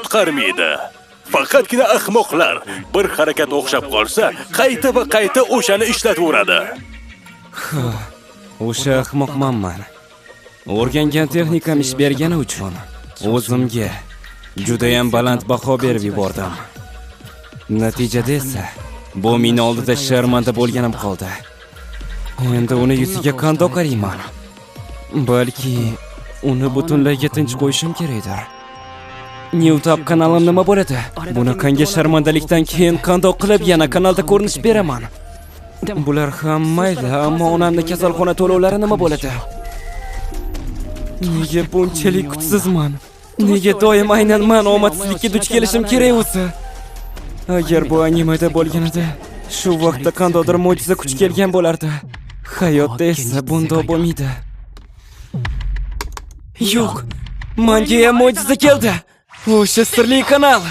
qutqarmaydi. Faqatgina ahmoqlar bir harakat o'xshab qolsa, qayta va qayta o'shani ishlataveradi. O'sha ahmoqmanman. O'rgangan texnikam ish bergani uchun o'zimga juda ham baland baho berib yubordim. Natijada esa bu meni oldida sharmanda bo'lganim qoldi. Endi uni yuziga qandoq qarayman? Balki uni butunlayga tinch qo'yishim kerakdir. YouTube kanalim nima bo'ladi? Bunaqangi sharmandalikdan keyin qandoq qilib yana kanalda ko'rinish beraman? Bular ham mayli, ammo onamning kasalxona to'lovlari nima bo'ladi? Nega bunchalik kuchsizman? Nega doim aynan men omadsizlikka duch kelishim kerak o'zi? Agar bu animada bo'lganida, shu vaqtda qandaydir mo'jiza kuch kelgan bo'lardi. Hayotda esa bunday bo'lmaydi. Yo'q, menga ham mo'jiza keldi. O'sha sirli kanal.